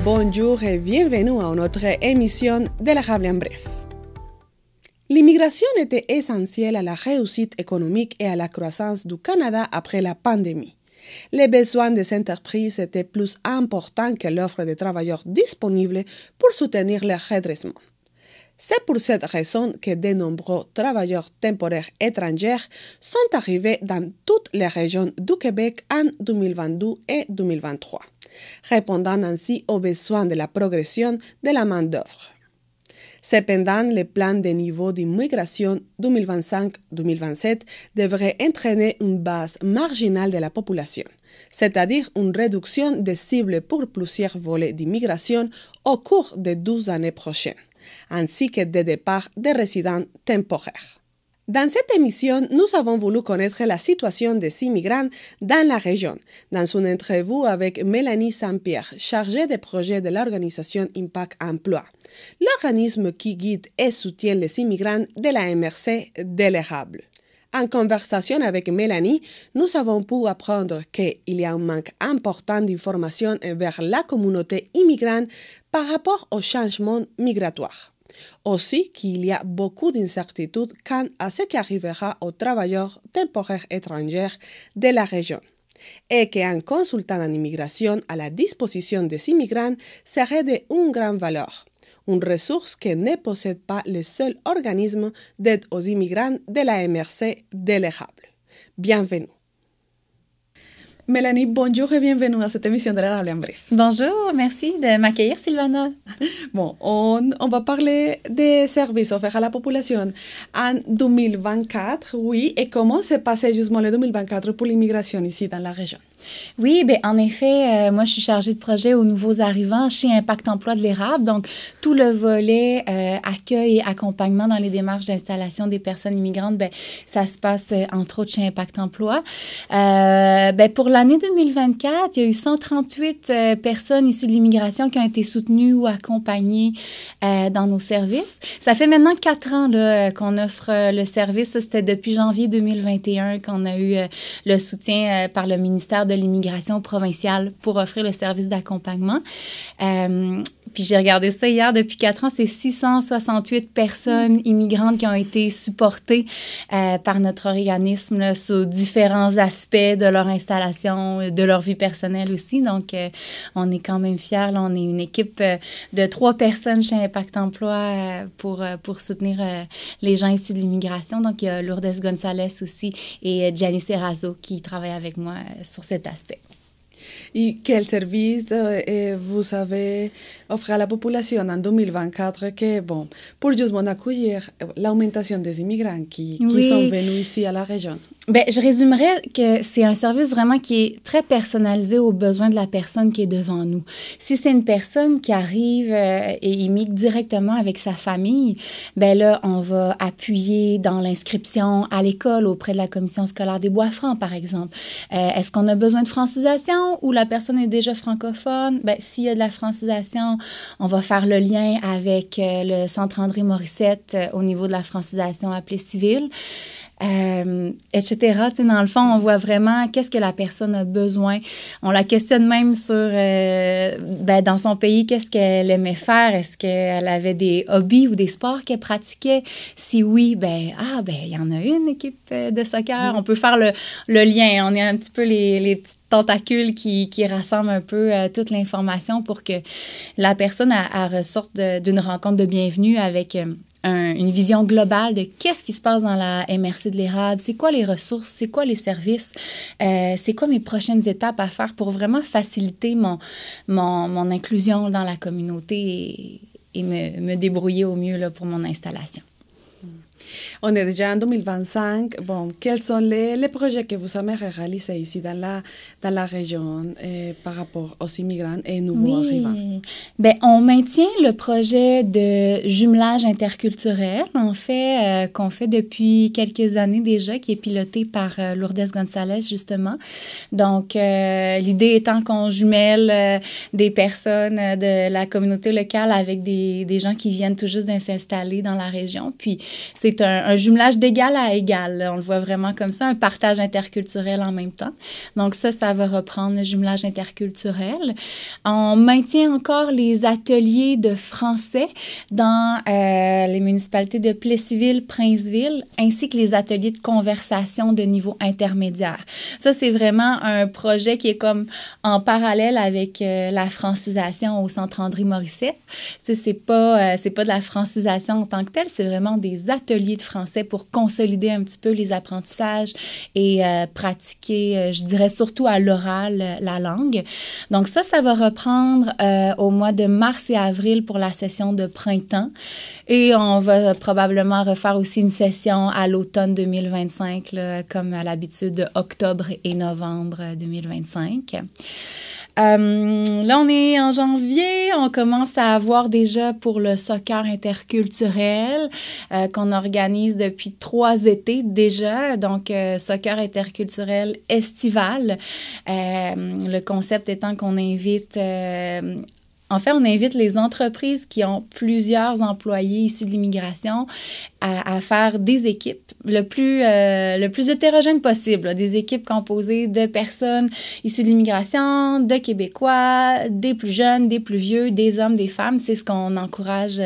Bonjour et bienvenue à notre émission de l'Érable en bref. L'immigration était essentielle à la réussite économique et à la croissance du Canada après la pandémie. Les besoins des entreprises étaient plus importants que l'offre de travailleurs disponibles pour soutenir leur redressement. C'est pour cette raison que de nombreux travailleurs temporaires étrangers sont arrivés dans toutes les régions du Québec en 2022 et 2023, répondant ainsi aux besoins de la progression de la main-d'œuvre. Cependant, le plan de niveau d'immigration 2025-2027 devrait entraîner une baisse marginale de la population, c'est-à-dire une réduction des cibles pour plusieurs volets d'immigration au cours des 12 années prochaines, ainsi que des départs des résidents temporaires. Dans cette émission, nous avons voulu connaître la situation des immigrants dans la région, dans une entrevue avec Mélanie Saint-Pierre, chargée des projets de l'organisation Impact Emploi, l'organisme qui guide et soutient les immigrants de la MRC de l'Érable. En conversation avec Mélanie, nous avons pu apprendre qu'il y a un manque important d'informations vers la communauté immigrante par rapport au changement migratoire. Aussi qu'il y a beaucoup d'incertitudes quant à ce qui arrivera aux travailleurs temporaires étrangers de la région et qu'un consultant en immigration à la disposition des immigrants serait d'une grande valeur, une ressource que ne possède pas le seul organisme d'aide aux immigrants de la MRC de l'Érable. Bienvenue. Mélanie, bonjour et bienvenue à cette émission de l'Érable en bref. Bonjour, merci de m'accueillir, Sylvana. Bon, on va parler des services offerts à la population en 2024, oui, et comment s'est passé justement le 2024 pour l'immigration ici dans la région? Oui, bien, en effet, moi, je suis chargée de projet aux nouveaux arrivants chez Impact Emploi de l'Érable. Donc, tout le volet accueil et accompagnement dans les démarches d'installation des personnes immigrantes, bien, ça se passe entre autres chez Impact Emploi. Bien, pour l'année 2024, il y a eu 138 personnes issues de l'immigration qui ont été soutenues ou accompagnées dans nos services. Ça fait maintenant 4 ans là, qu'on offre le service. Ça, c'était depuis janvier 2021 qu'on a eu le soutien par le ministère de l'immigration provinciale pour offrir le service d'accompagnement. Puis j'ai regardé ça hier, depuis 4 ans, c'est 668 personnes immigrantes qui ont été supportées par notre organisme là, sur différents aspects de leur installation, de leur vie personnelle aussi. Donc, on est quand même fiers. Là, on est une équipe de 3 personnes chez Impact Emploi pour soutenir les gens issus de l'immigration. Donc, il y a Lourdes Gonzalez aussi et Janice Erazo qui travaillent avec moi sur cet aspect. Et quel service vous avez offert à la population en 2024 que, bon, pour justement accueillir l'augmentation des immigrants qui sont venus ici à la région? Bien, je résumerais que c'est un service vraiment qui est très personnalisé aux besoins de la personne qui est devant nous. Si c'est une personne qui arrive et immigre directement avec sa famille, bien là, on va appuyer dans l'inscription à l'école auprès de la commission scolaire des Bois-Francs, par exemple. Est-ce qu'on a besoin de francisation ou la personne est déjà francophone? Bien, s'il y a de la francisation, on va faire le lien avec le Centre André Morissette au niveau de la francisation à Plessisville. Etc. Tu sais, dans le fond, on voit vraiment qu'est-ce que la personne a besoin. On la questionne même sur, ben, dans son pays, qu'est-ce qu'elle aimait faire. Est-ce qu'elle avait des hobbies ou des sports qu'elle pratiquait? Si oui, ben il y en a une équipe de soccer. On peut faire le lien. On est un petit peu les petites tentacules qui rassemblent un peu toute l'information pour que la personne elle ressorte d'une rencontre de bienvenue avec une vision globale de qu'est-ce qui se passe dans la MRC de l'Érable, c'est quoi les ressources, c'est quoi les services, c'est quoi mes prochaines étapes à faire pour vraiment faciliter mon inclusion dans la communauté et me débrouiller au mieux là, pour mon installation. On est déjà en 2025. Bon, quels sont les projets que vous aimeriez réaliser ici dans la région par rapport aux immigrants et nouveaux arrivants? Bien, on maintient le projet de jumelage interculturel, en fait, qu'on fait depuis quelques années déjà, qui est piloté par Lourdes Gonzalez, justement. Donc, l'idée étant qu'on jumelle des personnes de la communauté locale avec des gens qui viennent tout juste de s'installer dans la région. Puis, c'est c'est un jumelage d'égal à égal. Là. On le voit vraiment comme ça, un partage interculturel en même temps. Donc ça va reprendre le jumelage interculturel. On maintient encore les ateliers de français dans les municipalités de Plessisville, Princeville, ainsi que les ateliers de conversation de niveau intermédiaire. Ça, c'est vraiment un projet qui est comme en parallèle avec la francisation au Centre André-Morissette. C'est pas de la francisation en tant que telle, c'est vraiment des ateliers de français pour consolider un petit peu les apprentissages et pratiquer, je dirais surtout à l'oral, la langue. Donc ça va reprendre au mois de mars et avril pour la session de printemps. Et on va probablement refaire aussi une session à l'automne 2025, là, comme à l'habitude, octobre et novembre 2025. Là, on est en janvier, on commence à avoir déjà pour le soccer interculturel qu'on organise depuis 3 étés déjà, donc soccer interculturel estival. Le concept étant qu'on invite... En fait, on invite les entreprises qui ont plusieurs employés issus de l'immigration à faire des équipes le plus hétérogène possible, là, des équipes composées de personnes issues de l'immigration, de Québécois, des plus jeunes, des plus vieux, des hommes, des femmes. C'est ce qu'on encourage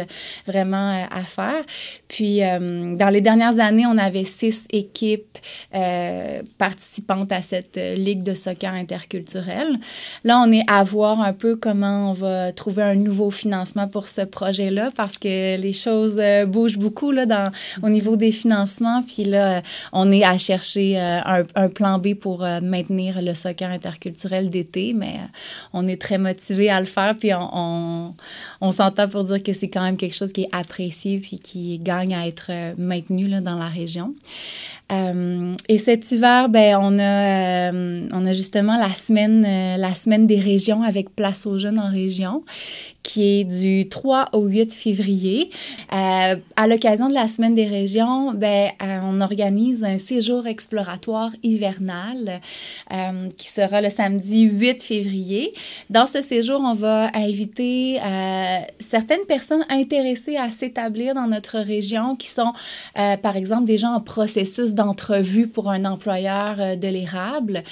vraiment à faire. Puis, dans les dernières années, on avait 6 équipes participantes à cette ligue de soccer interculturel. Là, on est à voir un peu comment on va trouver un nouveau financement pour ce projet-là parce que les choses bougent beaucoup là, au niveau des financements. Puis là, on est à chercher un plan B pour maintenir le soccer interculturel d'été, mais on est très motivés à le faire. Puis on s'entend pour dire que c'est quand même quelque chose qui est apprécié puis qui gagne à être maintenu là, dans la région. Et cet hiver, ben on a justement la semaine des régions avec Place aux jeunes en région, qui est du 3 au 8 février. À l'occasion de la semaine des régions, on organise un séjour exploratoire hivernal qui sera le samedi 8 février. Dans ce séjour, on va inviter certaines personnes intéressées à s'établir dans notre région qui sont, par exemple, des gens en processus d'entrevue pour un employeur de l'érable.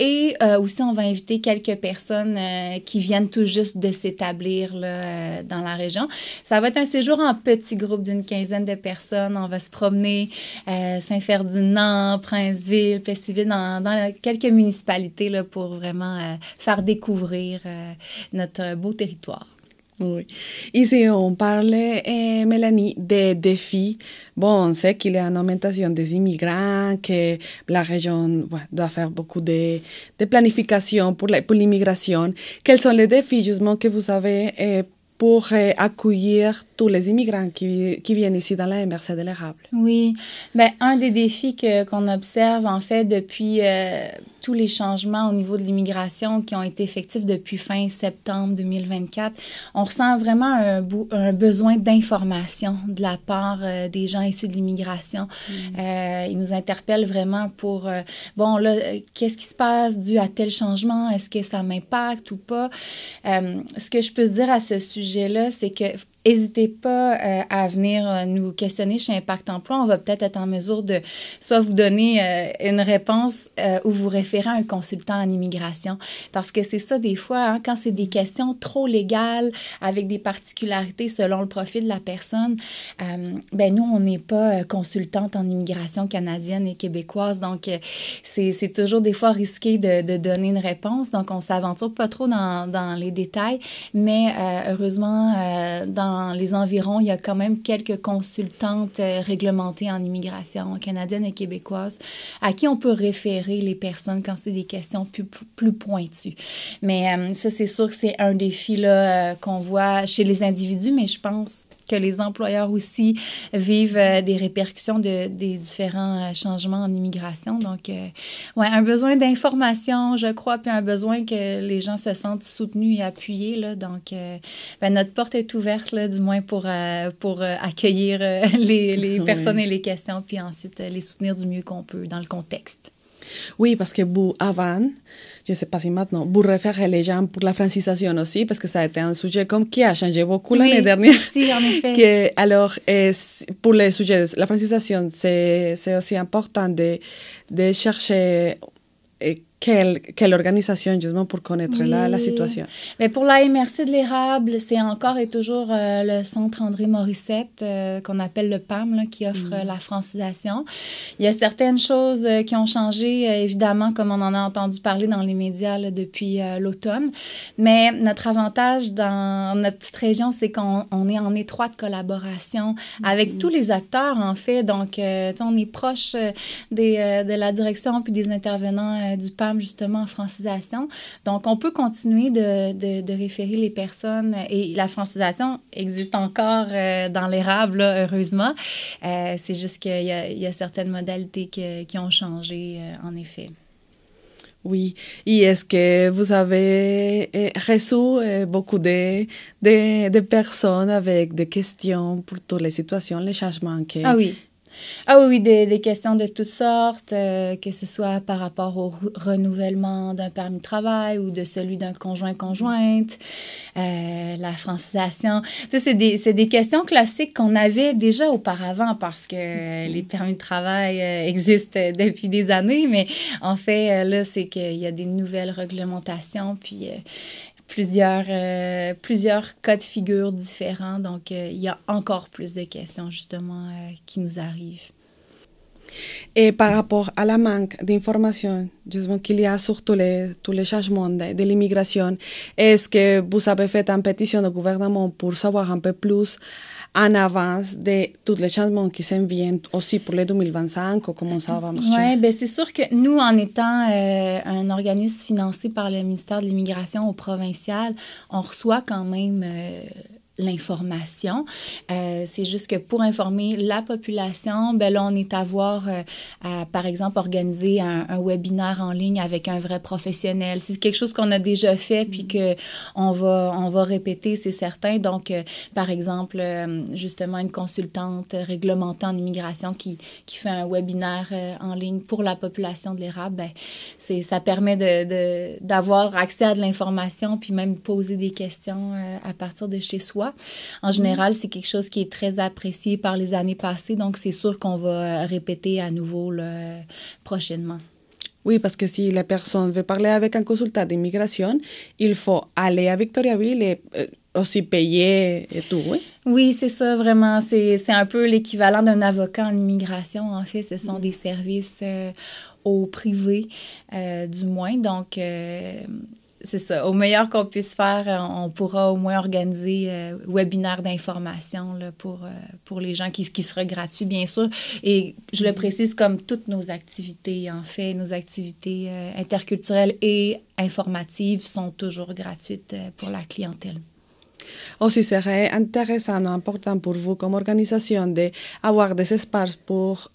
Et aussi, on va inviter quelques personnes qui viennent tout juste de s'établir là, dans la région. Ça va être un séjour en petit groupe d'une 15aine de personnes. On va se promener Saint-Ferdinand, Princeville, Plessisville, dans quelques municipalités là, pour vraiment faire découvrir notre beau territoire. Oui. Ici, on parlait, Mélanie, des défis. Bon, on sait qu'il y a une augmentation des immigrants, que la région doit faire beaucoup de planification pour l'immigration. Quels sont les défis, justement, que vous avez pour accueillir tous les immigrants qui viennent ici dans la MRC de l'érable? Oui. Bien, un des défis qu'on observe, en fait, depuis tous les changements au niveau de l'immigration qui ont été effectifs depuis fin septembre 2024, on ressent vraiment un besoin d'information de la part des gens issus de l'immigration. Ils nous interpellent vraiment pour, bon, là, qu'est-ce qui se passe dû à tel changement? Est-ce que ça m'impacte ou pas? Ce que je peux se dire à ce sujet-là, c'est que n'hésitez pas à venir nous questionner chez Impact Emploi. On va peut-être être en mesure de soit vous donner une réponse ou vous référer à un consultant en immigration. Parce que c'est ça des fois, hein, quand c'est des questions trop légales avec des particularités selon le profil de la personne, nous, on n'est pas consultante en immigration canadienne et québécoise. Donc, c'est toujours des fois risqué de donner une réponse. Donc, on ne s'aventure pas trop dans les détails. Mais heureusement, dans les environs, il y a quand même quelques consultantes réglementées en immigration canadienne et québécoise à qui on peut référer les personnes quand c'est des questions plus pointues. Mais ça, c'est sûr que c'est un défi là, qu'on voit chez les individus, mais je pense que les employeurs aussi vivent des répercussions des différents changements en immigration. Donc, un besoin d'information, je crois, puis un besoin que les gens se sentent soutenus et appuyés. Là. Donc, notre porte est ouverte, là, du moins pour accueillir les personnes et les questions, puis ensuite les soutenir du mieux qu'on peut dans le contexte. Oui, parce que vous, avant, je ne sais pas si maintenant, vous référez les gens pour la francisation aussi, parce que ça a été un sujet comme qui a changé beaucoup l'année dernière. Oui, en effet. Alors, pour les sujets de la francisation, c'est aussi important de chercher quelle organisation, justement, pour connaître la situation. Mais pour la MRC de l'érable, c'est encore et toujours le Centre André Morissette, qu'on appelle le PAM, là, qui offre la francisation. Il y a certaines choses qui ont changé, évidemment, comme on en a entendu parler dans les médias là, depuis l'automne. Mais notre avantage dans notre petite région, c'est qu'on est en étroite collaboration avec tous les acteurs, en fait. Donc, on est proche de la direction puis des intervenants du PAM, justement, en francisation. Donc, on peut continuer de référer les personnes et la francisation existe encore dans l'érable, là, heureusement. C'est juste qu'il y a certaines modalités qui ont changé, en effet. Oui. Et est-ce que vous avez reçu beaucoup de personnes avec des questions pour toutes les situations, les changements que... Ah oui. Ah oui, des questions de toutes sortes, que ce soit par rapport au renouvellement d'un permis de travail ou de celui d'un conjoint-conjointe, la francisation. Tu sais, c'est des questions classiques qu'on avait déjà auparavant parce que les permis de travail existent depuis des années, mais en fait, là, c'est qu'il y a des nouvelles réglementations, puis... plusieurs cas de figure différents. Donc, il y a encore plus de questions, justement, qui nous arrivent. Et par rapport à la manque d'informations, justement, qu'il y a sur tous les changements de l'immigration, est-ce que vous avez fait une pétition au gouvernement pour savoir un peu plus en avance de tous les changements qui s'en viennent aussi pour les 2025 ou comment ça va marcher? Oui, bien c'est sûr que nous, en étant un organisme financé par le ministère de l'Immigration au provincial, on reçoit quand même l'information. C'est juste que pour informer la population, ben là, on est à voir, par exemple, organiser un webinaire en ligne avec un vrai professionnel. C'est quelque chose qu'on a déjà fait puis qu'on va répéter, c'est certain. Donc, par exemple, justement, une consultante réglementée en immigration qui fait un webinaire en ligne pour la population de l'érable, ben, ça permet d'avoir accès à de l'information puis même poser des questions à partir de chez soi. En général, c'est quelque chose qui est très apprécié par les années passées, donc c'est sûr qu'on va répéter à nouveau là, prochainement. Oui, parce que si la personne veut parler avec un consultant d'immigration, il faut aller à Victoriaville et aussi payer et tout, oui? Oui, c'est ça, vraiment. C'est un peu l'équivalent d'un avocat en immigration. En fait, ce sont des services au privé, du moins. Donc, c'est ça. Au meilleur qu'on puisse faire, on pourra au moins organiser webinaire d'information là, pour les gens qui sera gratuit, bien sûr. Et je le précise, comme toutes nos activités, en fait, nos activités interculturelles et informatives sont toujours gratuites pour la clientèle. Aussi, serait intéressant ou important pour vous comme organisation d'avoir des espaces pour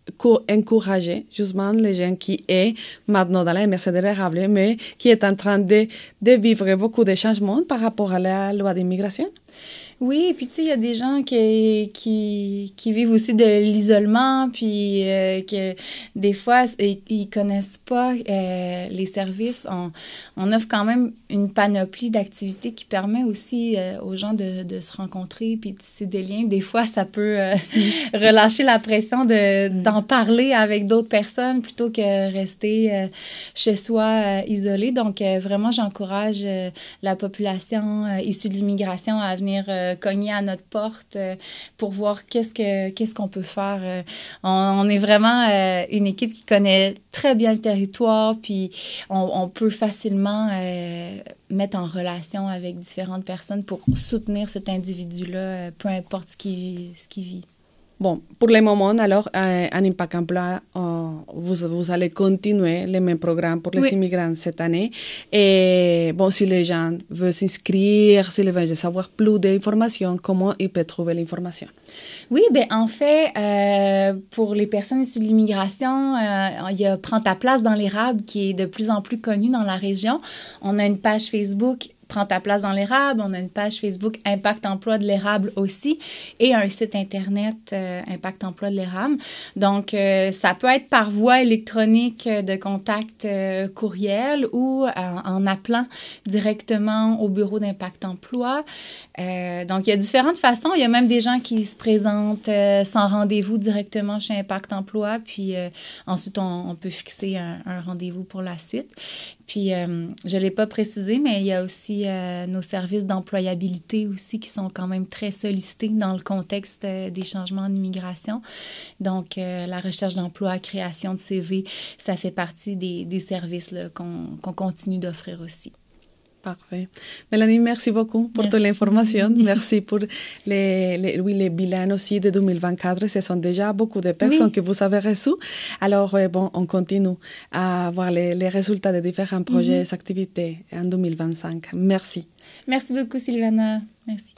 encourager justement les gens qui sont maintenant dans la MRC de l'érable, mais qui est en train de vivre beaucoup de changements par rapport à la loi d'immigration. Oui, et puis tu sais, il y a des gens qui vivent aussi de l'isolement, puis que des fois, ils connaissent pas les services. On offre quand même une panoplie d'activités qui permet aussi aux gens de se rencontrer, puis de tisser des liens. Des fois, ça peut relâcher la pression d'en parler avec d'autres personnes plutôt que rester chez soi isolé. Donc, vraiment, j'encourage la population issue de l'immigration à venir cogner à notre porte pour voir qu'est-ce qu'on peut faire. On est vraiment une équipe qui connaît très bien le territoire, puis on peut facilement mettre en relation avec différentes personnes pour soutenir cet individu-là, peu importe ce qu'il vit. Bon, pour le moment, alors, en Impact Emploi, vous allez continuer les mêmes programmes pour les immigrants cette année. Et bon, si les gens veulent s'inscrire, s'ils veulent savoir plus d'informations, comment ils peuvent trouver l'information? Oui, bien, en fait, pour les personnes issues de l'immigration, il y a Prends ta place dans l'érable qui est de plus en plus connu dans la région. On a une page Facebook Prends ta place dans l'érable. On a une page Facebook Impact Emploi de l'érable aussi et un site Internet Impact Emploi de l'érable. Donc, ça peut être par voie électronique de contact courriel ou en appelant directement au bureau d'Impact Emploi. Donc, il y a différentes façons. Il y a même des gens qui se présentent sans rendez-vous directement chez Impact Emploi. Puis ensuite, on peut fixer un rendez-vous pour la suite. Puis, je ne l'ai pas précisé, mais il y a aussi nos services d'employabilité aussi qui sont quand même très sollicités dans le contexte des changements en immigration. Donc, la recherche d'emploi, création de CV, ça fait partie des services là, qu'on continue d'offrir aussi. Parfait. Mélanie, merci beaucoup pour toute l'information. Merci pour les bilans aussi de 2024. Ce sont déjà beaucoup de personnes que vous avez reçues. Alors, on continue à voir les résultats des différents projets et activités en 2025. Merci. Merci beaucoup, Sylvana. Merci.